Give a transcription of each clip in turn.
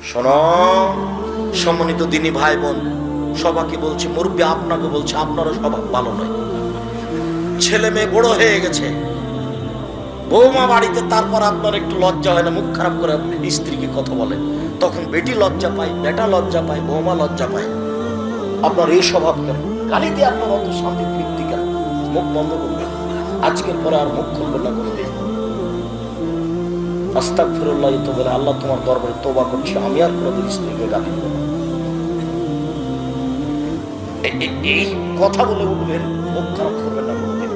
শোনো সম্মানিত দিনী ভাই বোন, সবাইকে বলছি, মুরব্বী আপনাকে বলছে, আপনারও স্বভাব ভালো নয়। ছেলে মেয়ে বড় হয়ে গেছে, বৌমা বাড়িতে, তারপর আপনার একটু লজ্জা হয় না? মুখ খারাপ করে আপনি স্ত্রীকে কথা বলেন, তখন বেটি লজ্জা পায়, বেটা লজ্জা পায়, বৌমা লজ্জা পায়। আপনার এই স্বভাব কেন? গালি দিয়ে আপনার অত শান্তি তৃপ্তি কেন? মুখ বন্ধ করবেন, আজকের পরে আর মুখ খুলবেন না কোনোদিন। আস্তাগফিরুল্লাহ তো বলে, আল্লাহ তোমার দরবারে তওবা করছি, আমি আর কোনোদিন স্ত্রীকে গালি দেব না। এই কথা বলে উঠবেন, মুখ খারাপ করবেন না কোনোদিন।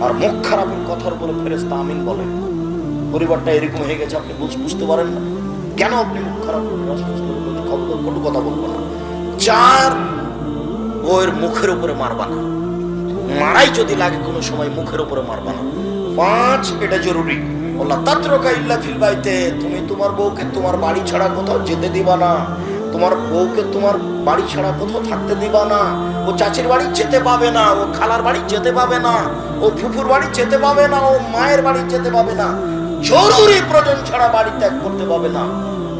আর মুখ খারাপের কথার উপরে ফেরেশতা আমিন বলে। পরিবারটা এরকম হয়ে গেছে, আপনি বুঝতে পারেন না কেন আপনি মুখ খারাপ করবেন? কটু কথা বলবো না। 4, বউয়ের মুখের উপরে মারবা না, মারাই যদি লাগে কোনো সময় মুখের উপরে মারবা না। 5, এটা জরুরি, ওয়ালা তাতরুকা ইল্লা ফিল বাইতে, তুমি তোমার বউকে তোমার বাড়ি ছাড়া কোথাও যেতে দিবা না। তোমার বউকে তোমার বাড়ি ছাড়া কোথাও থাকতে দিবা না। ও চাচির বাড়ি যেতে পাবে না, ও খালার বাড়ি যেতে পাবে না, ও ফুফুর বাড়ি যেতে পাবে না, ও মায়ের বাড়ি যেতে পাবে না। জরুরি প্রয়োজন ছাড়া বাড়ি ত্যাগ করতে পাবে না।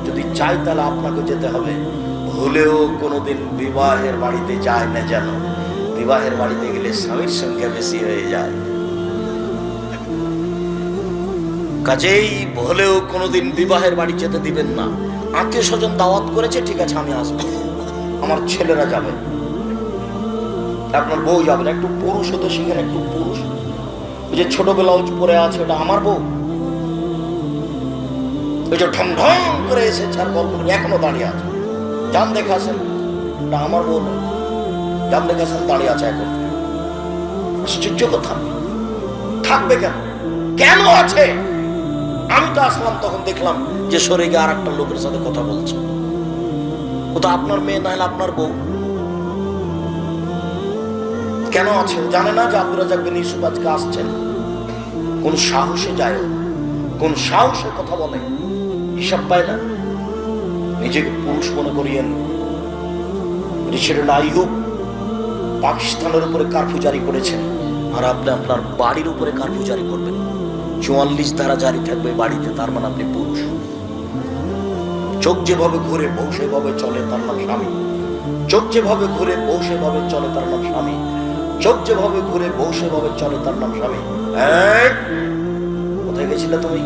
যদি চাই তাহলে আপনাকে যেতে হবে। ভুলেও কোনোদিন বিবাহের বাড়িতে যায় না যেন। বিবাহের বাড়িতে গেলে স্বামীর সংখ্যা বেশি হয়ে যায়। কাজেই ভুলেও কোনোদিন বিবাহের বাড়ি যেতে দিবেন না। আত্মীয় স্বজন দাওয়াত করেছে, ঠিক আছে আমি আসবো, আমার ছেলেরা যাবে, আপনার বউ যাবেন। একটু পুরুষ হতে শিখেন, একটু পুরুষ। ওই যে ছোট ব্লাউজ পরে আছে, ওটা আমার বউ। ওই যে ঢং ঢং করে এসেছে আর গল্প এখনো দাঁড়িয়ে আছে, জান দেখে আসেন, ওটা আমার বউ নয়। জান দেখে আসেন, দাঁড়িয়ে আছে এখন। আশ্চর্য কথা, থাকবে কেন? কেন আছে? আমি তো আসলাম, তখন দেখলাম যে সরে গিয়ে আর একটা লোকের সাথে কথা বলছে। ও তো আপনার মেয়ে, না হলে আপনার বউ। কেন আছে? জানে না যে আব্দুর রাজ্জাক বিন ইউসুফ আজকে আসছেন? কোন সাহসে যায়, কোন সাহসে কথা বলে, হিসাব পায় না। নিজেকে পুরুষ মনে করিয়েন। প্রেসিডেন্ট আইয়ুব পাকিস্তানের উপরে কারফিউ জারি করেছেন, আর আপনি আপনার বাড়ির উপরে কারফিউ জারি করবেন। 44 ধারা জারি থাকবে বাড়িতে, তার মানে আপনি পুরুষ। চোখ যেভাবে ঘুরে বউ সেভাবে চলে, তার নাম স্বামী। চোখ যেভাবে ঘুরে বউ সেভাবে চলে, তার নাম স্বামী। চোখ যেভাবে ঘুরে বউ সেভাবে চলে, তার নাম স্বামী। কোথায় গেছিলে তুমি?